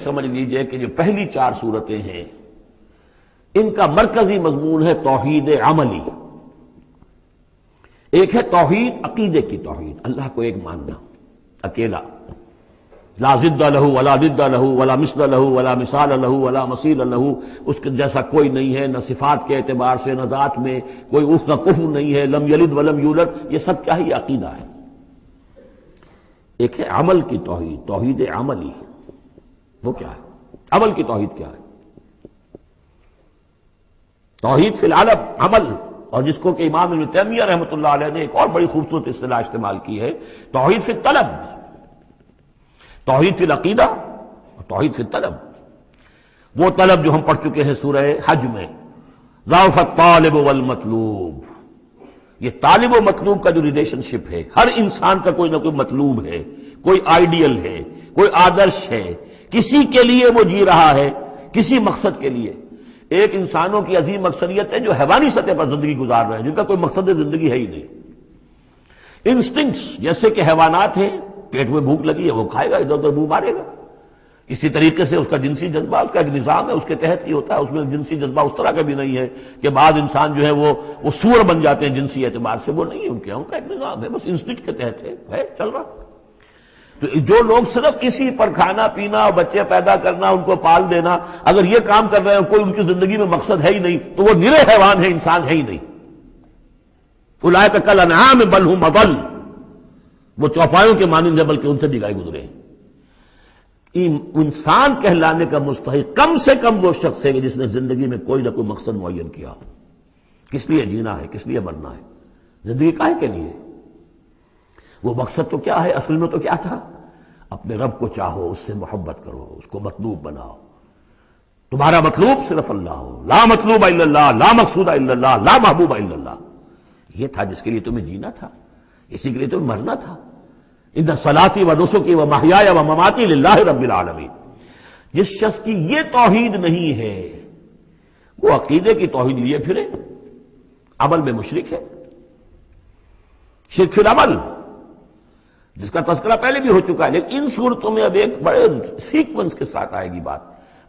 سمجھ لیجئے کہ جو پہلی چار صورتیں ہیں ان کا مرکزی مضمون ہے توحید عملی. ایک ہے توحید عقیدے کی توحید، اللہ کو ایک ماننا اکیلا، لا ضد لہ ولا ضد لہ ولا مثل لہ ولا مثال لہ ولا مثیل لہ، اس کے جیسا کوئی نہیں ہے، نہ صفات کے اعتبار سے نہ ذات میں کوئی اس کا کفر نہیں ہے، لم یلد ولم یولد. یہ سب کیا ہے؟ یہ عقیدہ ہے. ایک ہے عمل کی توحید، توحید عملی. وہ کیا ہے؟ عمل کی توحید کیا ہے؟ توحید فی العالم عمل، اور جس کو کہ امام ابن تیمیہ رحمۃ اللہ علیہ نے ایک اور بڑی خوبصورت اصطلاح استعمال کی ہے، توحید فی الطلب، توحید فی العقیدہ اور توحید فی الطلب. وہ طلب جو ہم پڑھ چکے ہیں سورہ حج میں، ضعف الطالب والمطلوب. یہ طالب و مطلوب کا جو ریلیشن شپ ہے، ہر انسان کا کوئی نہ کوئی مطلوب ہے، کوئی آئیڈیل ہے، کوئی آدرش ہے، کسی کے لیے وہ جی رہا ہے، کسی مقصد کے لیے. ایک انسانوں کی عظیم اکثریت ہے جو حیوانی سطح پر زندگی گزار رہے ہیں، جن کا کوئی مقصد زندگی ہے ہی نہیں. انسٹنکٹس جیسے کہ حیوانات ہیں، پیٹ میں بھوک لگی ہے وہ کھائے گا، ادھر ادھر منہ مارے گا. اسی طریقے سے اس کا جنسی جذبہ، اس کا ایک نظام ہے، اس کے تحت ہی ہوتا ہے. اس میں جنسی جذبہ اس طرح کا بھی نہیں ہے کہ بعض انسان جو ہے وہ سور بن جاتے ہیں جنسی اعتبار سے، وہ نہیں ہے. ان کا ایک نظام ہے، بس انسٹنکٹ کے تحت ہے چل رہا. تو جو لوگ صرف اسی پر کھانا پینا، بچے پیدا کرنا، ان کو پال دینا، اگر یہ کام کر رہے ہیں، کوئی ان کی زندگی میں مقصد ہے ہی نہیں، تو وہ نرے حیوان ہے، انسان ہے ہی نہیں. اولئک کالانعام بل ھم اضل، وہ چوپایوں کے مانند ہے بلکہ ان سے بھی گئے گزرے ہیں. انسان کہلانے کا مستحق کم سے کم وہ شخص ہے کہ جس نے زندگی میں کوئی نہ کوئی مقصد معین کیا ہو. کس لیے جینا ہے، کس لیے مرنا ہے، زندگی کاہے کے لیے؟ وہ مقصد تو کیا ہے؟ اصل میں تو کیا تھا؟ اپنے رب کو چاہو، اس سے محبت کرو، اس کو مطلوب بناؤ. تمہارا مطلوب صرف اللہ ہو، لا مطلوب الا اللہ، لا مقصود الا اللہ، لا محبوب الا اللہ. یہ تھا جس کے لیے تمہیں جینا تھا، اسی کے لیے تمہیں مرنا تھا. ان صلاتی و نسکی و محیای و مماتی للہ رب العالمین. جس شخص کی یہ توحید نہیں ہے وہ عقیدے کی توحید لیے پھرے، عمل میں مشرک ہے. شرک فی العمل جس کا تذکرہ پہلے بھی ہو چکا ہے، لیکن ان صورتوں میں اب ایک بڑے سیکوینس کے ساتھ آئے گی بات.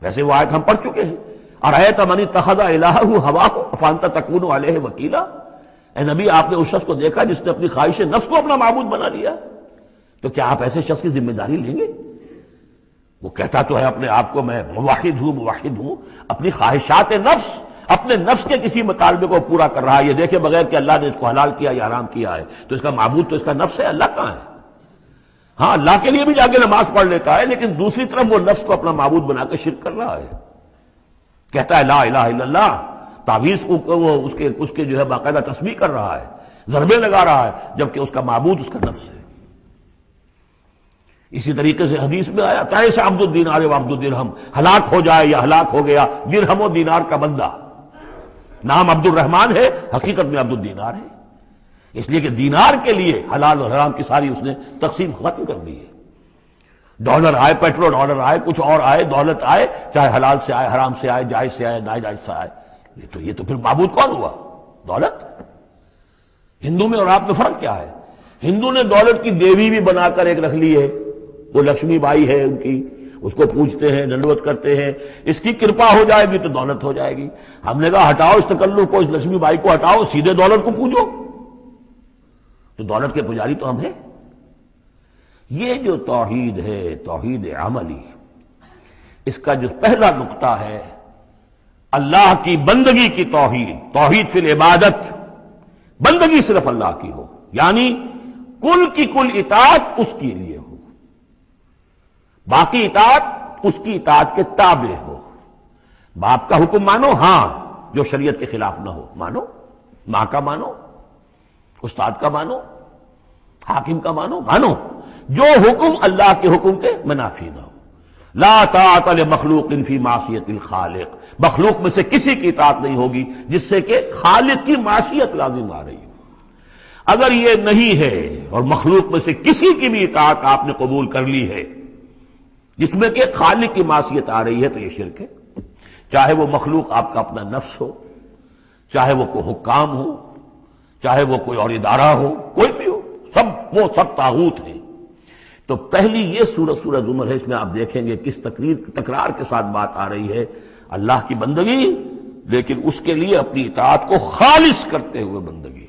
ویسے وہ آیت ہم پڑھ چکے ہیں، ارأیت من اتخذ الہہ ہواہ افانت تکون علیہ وکیلا. اے نبی، آپ نے اس شخص کو دیکھا جس نے اپنی خواہش نفس کو اپنا معبود بنا لیا، تو کیا آپ ایسے شخص کی ذمہ داری لیں گے؟ وہ کہتا تو ہے اپنے آپ کو میں موحد ہوں، اپنی خواہشات نفس، اپنے نفس کے کسی مطالبے کو پورا کر رہا ہے. یہ دیکھے بغیر کہ اللہ نے اس کو حلال کیا یا حرام کیا ہے، تو اس کا معبود تو اس کا نفس ہے. اللہ کہاں ہے؟ ہاں، اللہ کے لیے بھی جا کے نماز پڑھ لیتا ہے، لیکن دوسری طرف وہ نفس کو اپنا معبود بنا کے شرک کر رہا ہے. کہتا ہے لا الہ الا اللہ، تعویذ کو وہ اس کے جو ہے باقاعدہ تسبیح کر رہا ہے، ضربے لگا رہا ہے، جبکہ اس کا معبود اس کا نفس ہے. اسی طریقے سے حدیث میں آیا تعیس عبد الدینار و عبد الدرہم، ہلاک ہو جائے یا ہلاک ہو گیا درہم و دینار کا بندہ. نام عبد الرحمن ہے، حقیقت میں عبد الدینار ہے، اس لیے کہ دینار کے لیے حلال اور حرام کی ساری اس نے تقسیم ختم کر دی ہے. ڈالر آئے، پیٹرو ڈالر آئے، کچھ اور آئے، دولت آئے، چاہے حلال سے آئے، حرام سے آئے، جائز سے آئے، ناجائز سے آئے، یہ تو پھر معبود کون ہوا؟ دولت. ہندو میں اور آپ میں فرق کیا ہے؟ ہندو نے دولت کی دیوی بھی بنا کر ایک رکھ لی ہے، وہ لکشمی بائی ہے ان کی، اس کو پوجتے ہیں، دنڈوت کرتے ہیں، اس کی کرپا ہو جائے گی تو دولت ہو جائے گی. ہم نے کہا ہٹاؤ اس تکلف کو، اس لکشمی بائی کو ہٹاؤ، سیدھے دولت کو پوجو. تو دولت کے پجاری تو ہم ہیں. یہ جو توحید ہے، توحید عملی، اس کا جو پہلا نقطہ ہے اللہ کی بندگی کی توحید، توحید فی العبادت، بندگی صرف اللہ کی ہو، یعنی کل کی کل اطاعت اس کے لیے ہو، باقی اطاعت اس کی اطاعت کے تابع ہو. باپ کا حکم مانو، ہاں، جو شریعت کے خلاف نہ ہو مانو، ماں کا مانو، استاد کا مانو، حاکم کا مانو، جو حکم اللہ کے حکم کے منافی نہ ہو. لا طاعت لمخلوق فی معصیت الخالق، مخلوق میں سے کسی کی اطاعت نہیں ہوگی جس سے کہ خالق کی معصیت لازم آ رہی ہو. اگر یہ نہیں ہے اور مخلوق میں سے کسی کی بھی اطاعت آپ نے قبول کر لی ہے جس میں کہ خالق کی معصیت آ رہی ہے، تو یہ شرک ہے. چاہے وہ مخلوق آپ کا اپنا نفس ہو، چاہے وہ کوئی حکام ہو، چاہے وہ کوئی اور ادارہ ہو، کوئی بھی ہو، وہ سب طاغوت ہیں. تو پہلی یہ سورہ زمر ہے، اس میں آپ دیکھیں گے کس تکرار کے ساتھ بات آ رہی ہے، اللہ کی بندگی، لیکن اس کے لیے اپنی اطاعت کو خالص کرتے ہوئے بندگی۔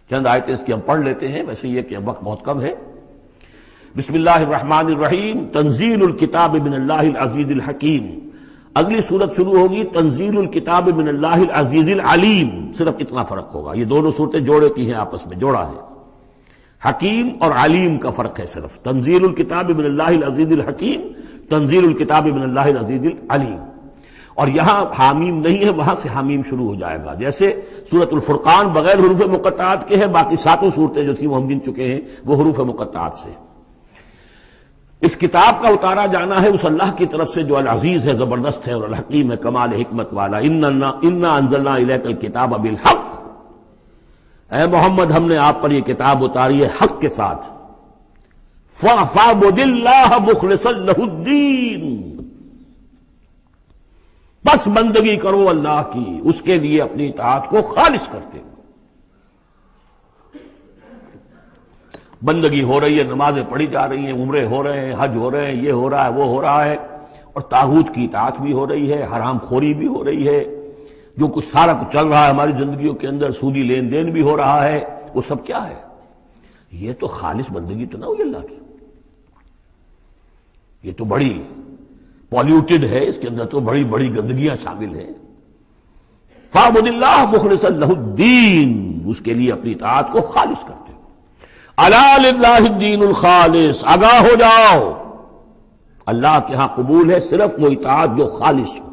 چند آیتیں اس کی ہم پڑھ لیتے ہیں، ویسے یہ کہ وقت بہت کم ہے۔ بسم اللہ الرحمن الرحیم، تنزیل الکتاب من اللہ العزیز الحکیم۔ اگلی صورت شروع ہوگی تنزیل الکتاب من اللہ العزیز العلیم، صرف اتنا فرق ہوگا، یہ دونوں صورتیں جوڑے کی ہیں، آپس میں جوڑا ہے، حکیم اور علیم کا فرق ہے صرف۔ تنزیل الکتاب من اللہ العزیز الحکیم، تنزیل الکتاب من اللہ العزیز العلیم۔ اور یہاں حامیم نہیں ہے، وہاں سے حامیم شروع ہو جائے گا، جیسے سورۃ الفرقان بغیر حروف مقطعات کے ہے، باقی ساتوں صورتیں جو تھیں وہ ہم گن چکے ہیں وہ حروف مقطعات سے۔ اس کتاب کا اتارا جانا ہے اس اللہ کی طرف سے جو العزیز ہے، زبردست ہے، اور الحکیم ہے، کمال حکمت والا۔ انا انزلنا الیک الکتاب بالحق، اے محمد ہم نے آپ پر یہ کتاب اتاری ہے حق کے ساتھ۔ فاعبد اللہ مخلصا لہ الدین، بس بندگی کرو اللہ کی، اس کے لیے اپنی اطاعت کو خالص کرتے ہو۔ بندگی ہو رہی ہے، نمازیں پڑھی جا رہی ہیں، عمرے ہو رہے ہیں، حج ہو رہے ہیں، یہ ہو رہا ہے، وہ ہو رہا ہے، اور طاغوت کی اطاعت بھی ہو رہی ہے، حرام خوری بھی ہو رہی ہے، جو کچھ سارا کچھ چل رہا ہے ہماری زندگیوں کے اندر، سودی لین دین بھی ہو رہا ہے، وہ سب کیا ہے؟ یہ تو خالص بندگی تو نہ ہوئی اللہ کی، یہ تو بڑی پالیوٹڈ ہے، اس کے اندر تو بڑی بڑی گندگیاں شامل ہیں۔ فاعبد اللہ مخلصا لہ الدین، اس کے لیے اپنی اطاعت کو خالص کرتے ہو۔ الا للہ الدین الخالص، آگاہ ہو جاؤ، اللہ کے ہاں قبول ہے صرف وہ اطاعت جو خالص ہو۔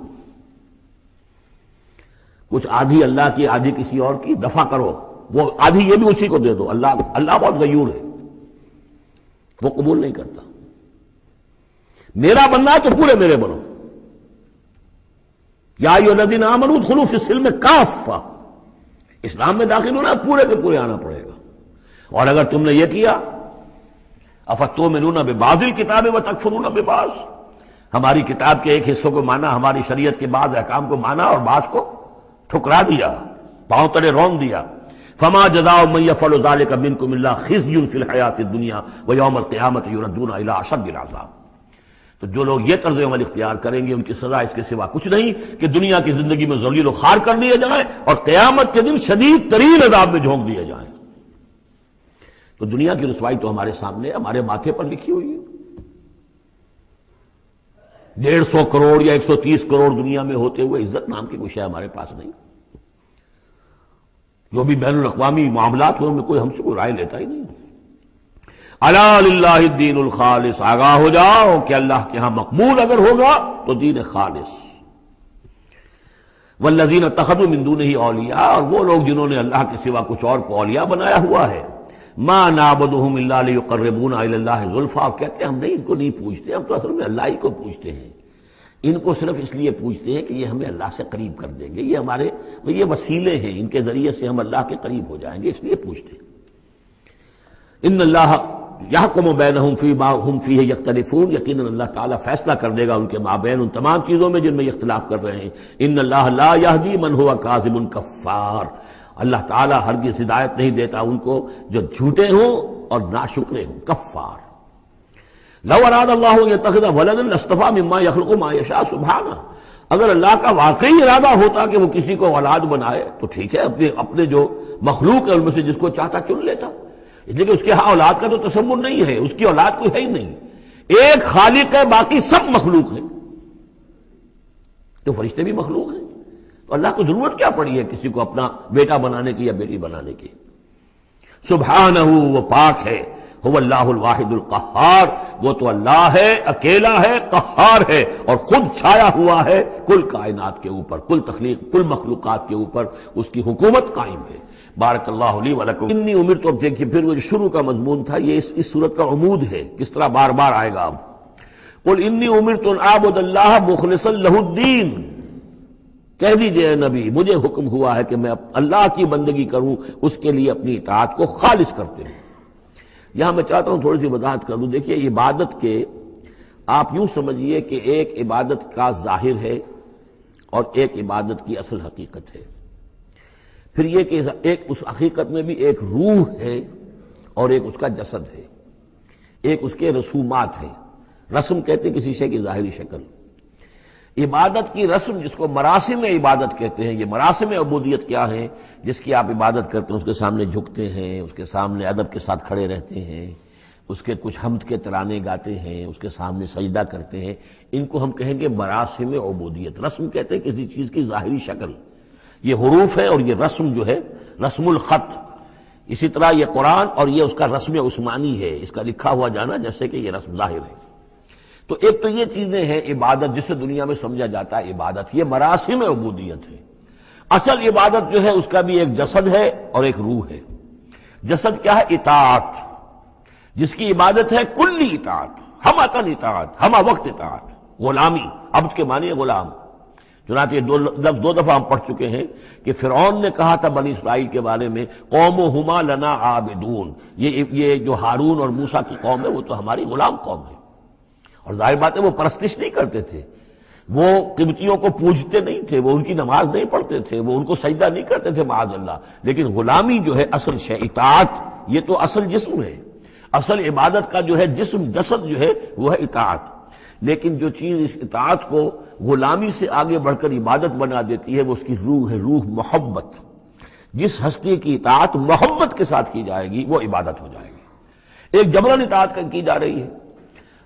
کچھ آدھی اللہ کی آدھی کسی اور کی، دفع کرو، وہ آدھی یہ بھی اسی کو دے دو، اللہ بہت غیور ہے، وہ قبول نہیں کرتا۔ میرا بننا ہے تو پورے میرے بنو، یا ایھا الذین آمنوا ادخلوا فی السلم کافہ، اسلام میں داخل ہونا پورے کے پورے آنا پڑے گا۔ اور اگر تم نے یہ کیا، افتؤمنون ببعض الکتاب وتکفرون ببعض، ہماری کتاب کے ایک حصوں کو مانا، ہماری شریعت کے بعض احکام کو مانا اور بعض کو ٹھکرا دیا، پاؤں تلے رون دیا۔ فما جزاء من يفعل ذلك منكم الا خزي في الحیاۃ الدنیا ویوم القیامۃ یردون الی اشد العذاب۔ تو جو لوگ یہ طرز عمل اختیار کریں گے ان کی سزا اس کے سوا کچھ نہیں کہ دنیا کی زندگی میں ذلیل و خوار کر دیے جائیں اور قیامت کے دن شدید ترین عذاب میں جھونک دیے جائیں۔ تو دنیا کی رسوائی تو ہمارے سامنے، ہمارے ماتھے پر لکھی ہوئی ہے۔ 150 کروڑ یا 130 کروڑ دنیا میں ہوتے ہوئے عزت نام کی کوئی شے ہمارے پاس نہیں۔ جو بھی بین الاقوامی معاملات ہیں ان میں کوئی ہم سے کوئی رائے لیتا ہی نہیں۔ الا للہ الدین الخالص، آگاہ ہو جاؤ کہ اللہ کے ہاں مقبول اگر ہوگا تو دین خالص۔ والذین اتخذوا من دونہ اولیاء، اور وہ لوگ جنہوں نے اللہ کے سوا کچھ اور کو اولیاء بنایا ہوا ہے، ما نعبدہم الا لیقربونا الی اللہ زلفیٰ، اور کہتے ہیں ہم نہیں ان کو نہیں پوچھتے، ہم تو اصل میں اللہ ہی کو پوچھتے ہیں، ان کو صرف اس لیے پوچھتے ہیں کہ یہ ہمیں اللہ سے قریب کر دیں گے، یہ وسیلے ہیں، ان کے ذریعے سے ہم اللہ کے قریب ہو جائیں گے، اس لیے پوچھتے ہیں۔ ان اللہ یحکم بینہم فیما ہم فیہ یختلفون، یقیناً اللہ تعالیٰ فیصلہ کر دے گا ان کے مابین ان تمام چیزوں میں جن میں یہ اختلاف کر رہے ہیں۔ ان اللہ لا یہدی من ہوا کاذب کفار، اللہ تعالیٰ ہرگز ہدایت نہیں دیتا ان کو جو جھوٹے ہوں اور ناشکرے ہوں، کفار۔ لو اراد اللہ ان یتخذ ولدا لاصطفى مما یخلق ما یشاء سبحانہ، اگر اللہ کا واقعی ارادہ ہوتا کہ وہ کسی کو اولاد بنائے تو ٹھیک ہے، اپنے جو مخلوق ہے ان میں سے جس کو چاہتا چن لیتا، لیکن اس کے ہاں اولاد کا تو تصور نہیں ہے، اس کی اولاد کوئی ہے ہی نہیں، ایک خالق ہے، باقی سب مخلوق ہیں، تو فرشتے بھی مخلوق ہیں، تو اللہ کو ضرورت کیا پڑی ہے کسی کو اپنا بیٹا بنانے کی یا بیٹی بنانے کی؟ سبحانہ، وہ پاک ہے، هو اللہ الواحد القہار، وہ تو اللہ ہے، اکیلا ہے، قہار ہے، اور خود چھایا ہوا ہے کل کائنات کے اوپر، کل تخلیق، کل مخلوقات کے اوپر اس کی حکومت قائم ہے۔ بارک اللہ لی ولکم۔ انی امرت، اب دیکھیے پھر وہ جو شروع کا مضمون تھا یہ اس صورت کا عمود ہے، کس طرح بار بار آئے گا اب۔ قل انی امرت ان اعبد اللہ مخلصا لہ الدین، کہہ دیجئے اے نبی مجھے حکم ہوا ہے کہ میں اللہ کی بندگی کروں، اس کے لیے اپنی اطاعت کو خالص کرتے ہوں۔ یہاں میں چاہتا ہوں تھوڑی سی وضاحت کر دوں۔ دیکھیے عبادت کے آپ یوں سمجھیے کہ ایک عبادت کا ظاہر ہے اور ایک عبادت کی اصل حقیقت ہے، پھر یہ کہ ایک اس حقیقت میں بھی ایک روح ہے اور ایک اس کا جسد ہے۔ ایک اس کے رسومات ہیں. رسم کہتے ہیں کسی شے کی ظاہری شکل. عبادت کی رسم جس کو مراسم عبادت کہتے ہیں. یہ مراسم عبودیت کیا ہیں؟ جس کی آپ عبادت کرتے ہیں، اس کے سامنے جھکتے ہیں، اس کے سامنے ادب کے ساتھ کھڑے رہتے ہیں، اس کے کچھ حمد کے ترانے گاتے ہیں، اس کے سامنے سجدہ کرتے ہیں. ان کو ہم کہیں گے مراسم عبودیت. رسم کہتے ہیں کسی چیز کی ظاہری شکل. یہ حروف ہے اور یہ رسم جو ہے رسم الخط. اسی طرح یہ قرآن اور یہ اس کا رسم عثمانی ہے، اس کا لکھا ہوا جانا جیسے کہ یہ رسم ظاہر ہے. تو ایک تو یہ چیزیں ہیں عبادت جسے دنیا میں سمجھا جاتا ہے عبادت. یہ مراسم عبودیت ہے. اصل عبادت جو ہے اس کا بھی ایک جسد ہے اور ایک روح ہے. جسد کیا ہے؟ اطاعت، جس کی عبادت ہے کلی اطاعت، ہم عطن اطاعت، ہم وقت اطاعت. غلامی، عبد کے معنی ہے غلام. چنانچہ یہ لفظ دو دفعہ ہم پڑھ چکے ہیں کہ فرعون نے کہا تھا بنی اسرائیل کے بارے میں قومہما لنا عابدون، یہ جو ہارون اور موسیٰ کی قوم ہے وہ تو ہماری غلام قوم ہے. اور ظاہر بات ہے وہ پرستش نہیں کرتے تھے، وہ قبطیوں کو پوجتے نہیں تھے، وہ ان کی نماز نہیں پڑھتے تھے، وہ ان کو سجدہ نہیں کرتے تھے معاذ اللہ. لیکن غلامی جو ہے اصل شے، اطاعت یہ تو اصل جسم ہے. اصل عبادت کا جو ہے جسم، جسد جو ہے وہ ہے اطاعت. لیکن جو چیز اس اطاعت کو غلامی سے آگے بڑھ کر عبادت بنا دیتی ہے وہ اس کی روح ہے، روح محبت. جس ہستی کی اطاعت محبت کے ساتھ کی جائے گی وہ عبادت ہو جائے گی. ایک جبراً اطاعت کی جا رہی ہے.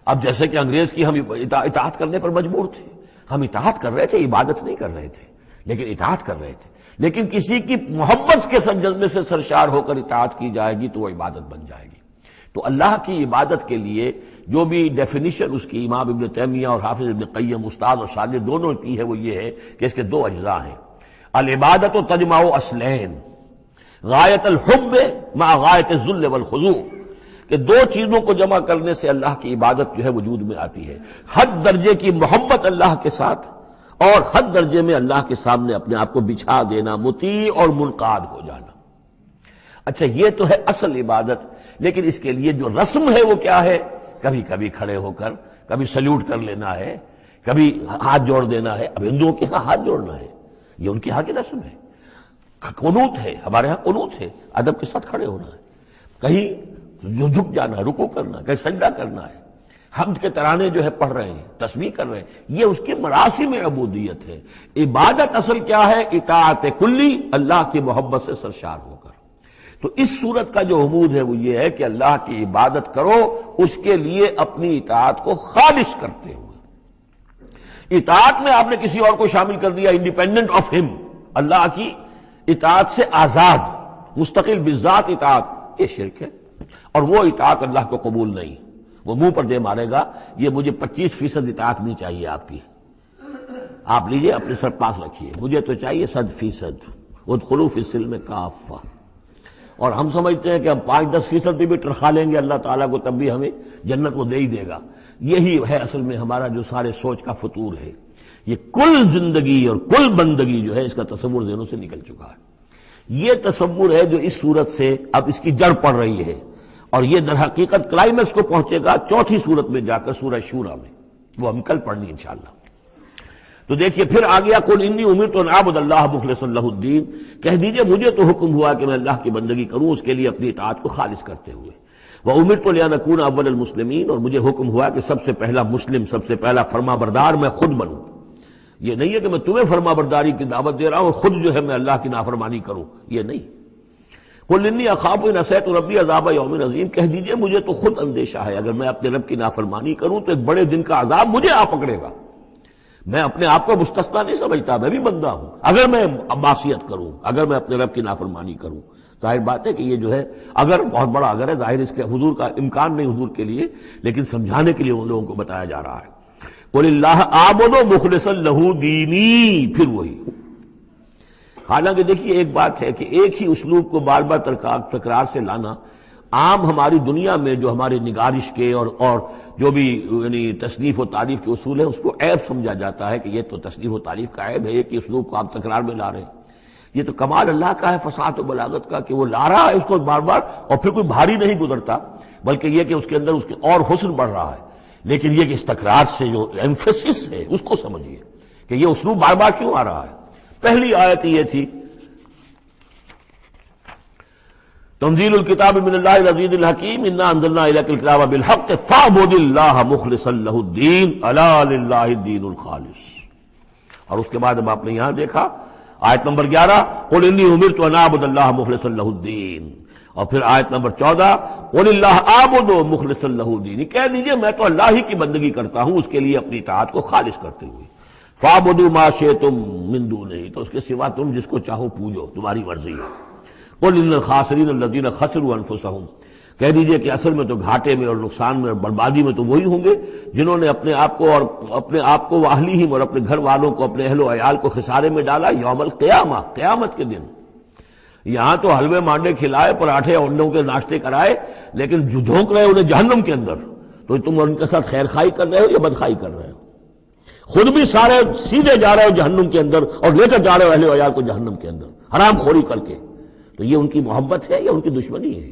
اب جیسے کہ انگریز کی ہم اطاعت کرنے پر مجبور تھے، ہم اطاعت کر رہے تھے، عبادت نہیں کر رہے تھے لیکن اطاعت کر رہے تھے. لیکن کسی کی محبت کے جذبے سے سرشار ہو کر اطاعت کی جائے گی تو وہ عبادت بن جائے گی. تو اللہ کی عبادت کے لیے جو بھی ڈیفینیشن اس کی امام ابن تیمیہ اور حافظ ابن قیم استاد اور شاگرد دونوں کی ہے وہ یہ ہے کہ اس کے دو اجزاء ہیں. العبادت تجمع اصلین، غایت الحب مع غایت الذل والخضوع، کہ دو چیزوں کو جمع کرنے سے اللہ کی عبادت جو ہے وجود میں آتی ہے. حد درجے کی محبت اللہ کے ساتھ اور حد درجے میں اللہ کے سامنے اپنے آپ کو بچھا دینا، مطیع اور منقاد ہو جانا. اچھا یہ تو ہے اصل عبادت. لیکن اس کے لیے جو رسم ہے وہ کیا ہے؟ کبھی کبھی کھڑے ہو کر کبھی سلیوٹ کر لینا ہے، کبھی ہاتھ جوڑ دینا ہے. اب ہندوؤں کے ہاں ہاتھ جوڑنا ہے، یہ ان کے ہاں کی رسم ہے. قنوت ہے، ہمارے ہاں قنوت ہے، ادب کے ساتھ کھڑے ہونا ہے. کہیں جو جھک جانا ہے، رکوع کرنا ہے، کہیں سجدہ کرنا ہے. حمد کے ترانے جو ہے پڑھ رہے ہیں، تسبیح کر رہے ہیں، یہ اس کی مراسم عبودیت ہے. عبادت اصل کیا ہے؟ اطاعت کلی، اللہ کی محبت سے سرشار ہو کر. تو اس صورت کا جو عمود ہے وہ یہ ہے کہ اللہ کی عبادت کرو اس کے لیے اپنی اطاعت کو خالص کرتے ہوئے. اطاعت میں آپ نے کسی اور کو شامل کر دیا انڈیپینڈنٹ آف ہم، اللہ کی اطاعت سے آزاد مستقل بذات اطاعت، یہ شرک ہے. اور وہ اطاعت اللہ کو قبول نہیں. وہ منہ پر دے مارے گا یہ مجھے 25% اطاعت نہیں چاہیے آپ کی، آپ لیجئے اپنے سر پاس رکھیے، مجھے تو چاہیے 100%. ادخلوا فی السلم کافہ. اور ہم سمجھتے ہیں کہ ہم 5-10% بھی ٹرخا لیں گے اللہ تعالیٰ کو تب بھی ہمیں جنت وہ دے ہی دے گا. یہی ہے اصل میں ہمارا جو سارے سوچ کا فطور ہے. یہ کل زندگی اور کل بندگی جو ہے اس کا تصور ذہنوں سے نکل چکا ہے. یہ تصور ہے جو اس صورت سے اب اس کی جڑ پڑ رہی ہے، اور یہ در حقیقت کلائمیکس کو پہنچے گا چوتھی صورت میں جا کر سورہ شورى میں، وہ ہم کل پڑھنی انشاءاللہ. تو دیکھیے پھر آ گیا قل انی امرت ان اعبد اللہ مخلصا لہ الدین، کہہ دیجئے مجھے تو حکم ہوا کہ میں اللہ کی بندگی کروں اس کے لیے اپنی اطاعت کو خالص کرتے ہوئے. وامرت لان اکون اول المسلمین، اور مجھے حکم ہوا کہ سب سے پہلا مسلم، سب سے پہلا فرما بردار میں خود بنوں. یہ نہیں ہے کہ میں تمہیں فرما برداری کی دعوت دے رہا ہوں خود جو ہے میں اللہ کی نافرمانی کروں، یہ نہیں. قل انی اخاف ان عصیت ربی عذاب یوم عظیم، کہہ دیجئے مجھے تو خود اندیشہ ہے اگر میں اپنے رب کی نافرمانی کروں تو ایک بڑے دن کا عذاب مجھے آ پکڑے گا. میں اپنے آپ کو مستثنا نہیں سمجھتا، میں بھی بندہ ہوں. اگر میں معصیت کروں، اگر میں اپنے رب کی نافرمانی کروں، ظاہر بات ہے کہ یہ جو ہے اگر بہت بڑا اگر ہے، ظاہر اس کے حضور کا امکان نہیں حضور کے لیے، لیکن سمجھانے کے لیے ان لوگوں کو بتایا جا رہا ہے. قل اللہ اعبد مخلصا لہ دینی، پھر وہی. حالانکہ دیکھیے ایک بات ہے کہ ایک ہی اسلوب کو بار بار تکرار سے لانا عام ہماری دنیا میں جو ہمارے نگارش کے اور جو بھی یعنی تصنیف و تعریف کے اصول ہیں اس کو عیب سمجھا جاتا ہے کہ یہ تو تصنیف و تعریف کا عیب ہے کہ اسلوب کو آپ تکرار میں لا رہے ہیں. یہ تو کمال اللہ کا ہے فصاحت و بلاغت کا کہ وہ لا رہا ہے اس کو بار بار، اور پھر کوئی بھاری نہیں گزرتا بلکہ یہ کہ اس کے اندر اس کے اور حسن بڑھ رہا ہے. لیکن یہ کہ اس تکرار سے جو ایمفیسس ہے اس کو سمجھیے کہ یہ اسلوب بار بار کیوں آ رہا ہے. پہلی آیت یہ تھی تنزیل الکتاب من اللہ العزیز الحکیم انا انزلنا الیک الکتاب بالحق فاعبد اللہ مخلصا لہ الدین الا للہ الدین الخالص. اور اس کے بعد اب آپ نے یہاں دیکھا آیت نمبر 11 قل انی امرت ان اعبد اللہ مخلصا لہ الدین، اور پھر آیت نمبر 14 قل اللہ اعبد مخلصا لہ الدین، کہہ دیجئے میں تو اللہ ہی کی بندگی کرتا ہوں اس کے لیے اپنی اطاعت کو خالص کرتے ہوئے. فاعبدوا ما شئتم من دونہ، تو اس کے سوا تم جس کو چاہو پوجو، تمہاری مرضی ہے. قل ان الخاسرین الذین خسروا انفسهم، کہہ دیجئے کہ اصل میں تو گھاٹے میں اور نقصان میں اور بربادی میں تو وہی ہوں گے جنہوں نے اپنے آپ کو واہلیہم اور اپنے گھر والوں کو، اپنے اہل و عیال کو خسارے میں ڈالا یوم القیامہ، قیامت کے دن. یہاں تو حلوے مانڈے کھلائے، پراٹھے انڈوں کے ناشتے کرائے، لیکن جو جھونک رہے انہیں جہنم کے اندر. تو تم ان کے ساتھ خیر خائی کر رہے ہو یا بدخائی کر رہے ہو؟ خود بھی سارے سیدھے جا رہے ہو جہنم کے اندر اور لے کر جا رہے ہو اہل و عیال کو جہنم کے اندر حرام خوری کر کے. تو یہ ان کی محبت ہے یا ان کی دشمنی ہے؟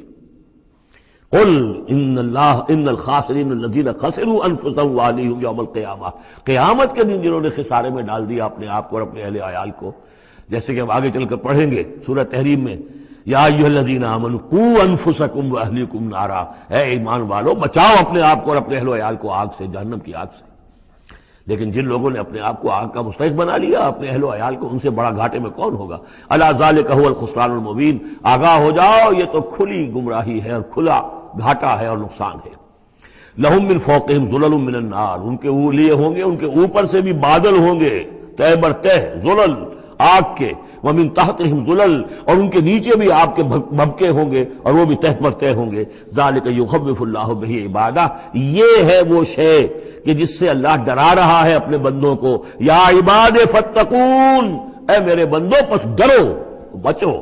قل ان الخاسرین الذین خسروا انفسهم واہلیہم یوم القیامہ، قیامت کے دن جنہوں نے خسارے میں ڈال دیا اپنے آپ کو اور اپنے اہل عیال کو. جیسے کہ ہم آگے چل کر پڑھیں گے سورہ تحریم میں، یا ایھا الذین آمنوا قوا انفسکم واہلیکم نارا، اے ایمان والو بچاؤ اپنے آپ کو اور اپنے اہل و عیال کو آگ سے، جہنم کی آگ سے. لیکن جن لوگوں نے اپنے آپ کو آگ کا مستحق بنا لیا، اپنے اہل و عیال کو، ان سے بڑا گھاٹے میں کون ہوگا؟ الا ذالک هو الخسران المبین، آگاہ ہو جاؤ یہ تو کھلی گمراہی ہے اور کھلا گھاٹا ہے اور نقصان ہے. لہم من فوقہم ظلل من النار، ان کے لیے ہوں گے ان کے اوپر سے بھی بادل ہوں گے تہ بر تہ، ظلل آگ کے، ومن تحتہم ظلل، اور ان کے نیچے بھی آگ کے بھبکے ہوں گے اور وہ بھی تہ پر تہ ہوں گے. ذالک یخوف اللہ بہ عبادہ، یہ ہے وہ شے کہ جس سے اللہ ڈرا رہا ہے اپنے بندوں کو. یا عباد فاتقون، اے میرے بندوں پس ڈرو، بچو،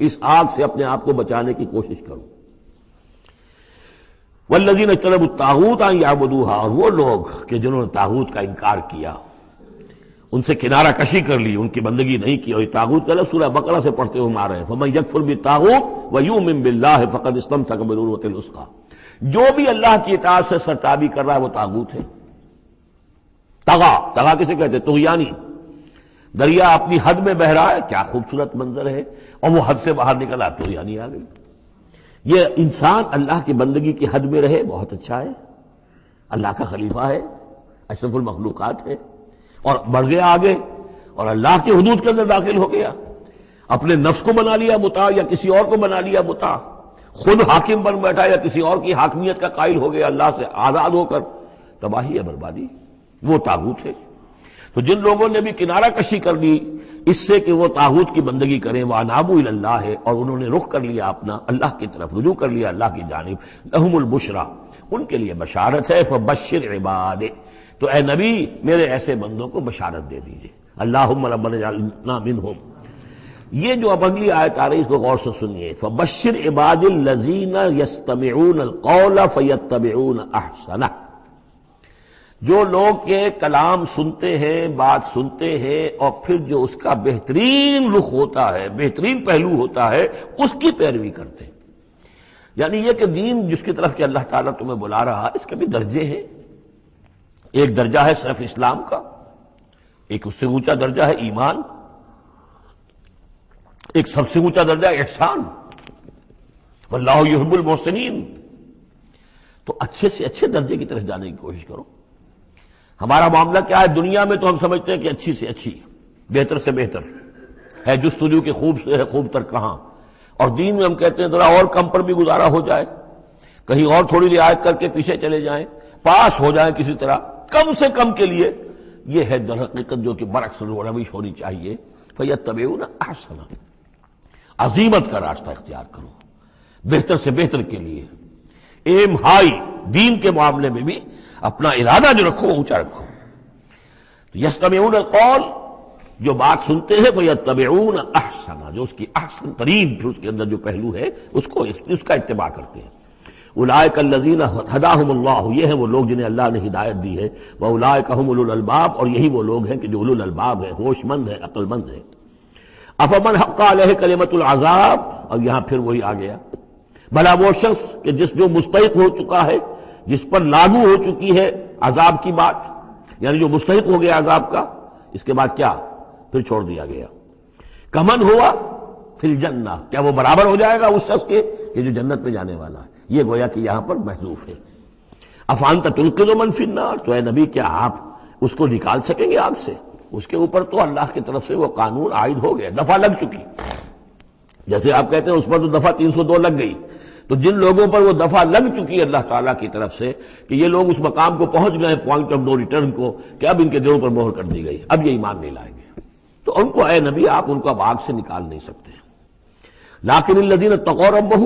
اس آگ سے اپنے آپ کو بچانے کی کوشش کرو. والذین اجتنبوا الطاغوت ان یعبدوها، اور وہ لوگ کہ جنہوں نے طاغوت کا انکار کیا، ان سے کنارہ کشی کر لی، ان کی بندگی نہیں کی. اور یہ طاغوت کا لفظ سورہ بقرہ سے پڑھتے ہوئے آ رہے ہیں، فمن یکفر بالطاغوت ویؤمن باللہ فقد استمسک بالعروۃ الوثقی، جو بھی اللہ کی اطاعت سے سرتابی کر رہا ہے وہ طاغوت ہے. طغا کسے کہتے ہیں؟ طغیانی. دریا اپنی حد میں بہ رہا ہے، کیا خوبصورت منظر ہے، اور وہ حد سے باہر نکلا، طغیانی آ گئی. یہ انسان اللہ کی بندگی کی حد میں رہے بہت اچھا ہے، اللہ کا خلیفہ ہے، اشرف المخلوقات ہے، اور بڑھ گیا آگے اور اللہ کے حدود کے اندر داخل ہو گیا، اپنے نفس کو بنا لیا مطاع یا کسی اور کو بنا لیا مطاع، خود حاکم بن بیٹھا یا کسی اور کی حاکمیت کا قائل ہو گیا اللہ سے آزاد ہو کر، تباہی ہے، بربادی، وہ طاغوت ہے. تو جن لوگوں نے بھی کنارہ کشی کر لی اس سے کہ وہ طاغوت کی بندگی کریں، وَأَنَابُوا إِلَى اللَّهِ، اور انہوں نے رخ کر لیا اپنا اللہ کی طرف، رجوع کر لیا اللہ کی جانب، لَهُمُ الْبُشْرَى، ان کے لیے بشارت ہے. فَبَشِّرْ عِبَادِ، تو اے نبی میرے ایسے بندوں کو بشارت دے دیجئے. اللہم ربنا اجعلنا منہم. یہ جو اب اگلی آیت آ رہی اس کو غور سے سنیے. فبشر عباد الذین یستمعون القول فیتبعون احسنہ، جو لوگ کے کلام سنتے ہیں، بات سنتے ہیں، اور پھر جو اس کا بہترین رخ ہوتا ہے، بہترین پہلو ہوتا ہے، اس کی پیروی کرتے ہیں. یعنی یہ کہ دین جس کی طرف کہ اللہ تعالیٰ تمہیں بلا رہا ہے اس کے بھی درجے ہیں. ایک درجہ ہے صرف اسلام کا، ایک اس سے اونچا درجہ ہے ایمان، ایک سب سے اونچا درجہ ہے احسان، واللہ یحب المحسنین. تو اچھے سے اچھے درجے کی طرف جانے کی کوشش کرو. ہمارا معاملہ کیا ہے؟ دنیا میں تو ہم سمجھتے ہیں کہ اچھی سے اچھی، بہتر سے بہتر ہے، جستجو کہ خوب سے ہے خوب تر کہاں. اور دین میں ہم کہتے ہیں ذرا اور کم پر بھی گزارا ہو جائے، کہیں اور تھوڑی رعایت کر کے پیچھے چلے جائیں، پاس ہو جائیں کسی طرح کم سے کم کے لیے. یہ ہے در حقیقت جو کہ برعکس روش ہونی چاہیے. فیتبعون احسنہ، عزیمت کا راستہ اختیار کرو، بہتر سے بہتر کے لیے ایم ہائی. دین کے معاملے میں بھی اپنا ارادہ جو رکھو وہ اونچا رکھو. یستمعون القول، جو بات سنتے ہیں، فیتبعون احسنہ، جو اس کی احسن ترین پھر اس کے اندر جو پہلو ہے اس کا اتباع کرتے ہیں. اولئک الذین ہداہم اللہ، یہ ہیں وہ لوگ جنہیں اللہ نے ہدایت دی ہے. واولئک هم اولو الالباب، اور یہی وہ لوگ ہیں کہ جو اولو الالباب ہیں، ہوش مند ہیں، عقل مند ہیں. افمن حق علیہ کلمۃ العذاب، اور یہاں پھر وہی آ گیا، بھلا وہ شخص کہ جو مستحق ہو چکا ہے، جس پر لاگو ہو چکی ہے عذاب کی بات، یعنی جو مستحق ہو گیا عذاب کا، اس کے بعد کیا پھر چھوڑ دیا گیا. کمن ہوا، فی الجنہ، کیا وہ برابر ہو جائے گا اس شخص کے کہ جو جنت میں جانے والا ہے؟ یہ گویا کہ یہاں پر محذوف ہے۔ افانت تلقظ من فی النار، تو اے نبی کیا آپ اس کو نکال سکیں گے آگ سے؟ اس کے اوپر تو اللہ کی طرف سے وہ قانون عائد ہو گیا، دفعہ لگ چکی۔ جیسے آپ کہتے ہیں اس پر تو دفعہ 302 لگ گئی، تو جن لوگوں پر وہ دفعہ لگ چکی ہے اللہ تعالیٰ کی طرف سے کہ یہ لوگ اس مقام کو پہنچ گئے پوائنٹ آف نو ریٹرن کو، کہ اب ان کے دلوں پر مہر کر دی گئی، اب یہ ایمان نہیں لائیں گے، تو ان کو اے نبی آپ ان کو اب آگ سے نکال نہیں سکتے۔ لیکن الذین اتقوا ربہم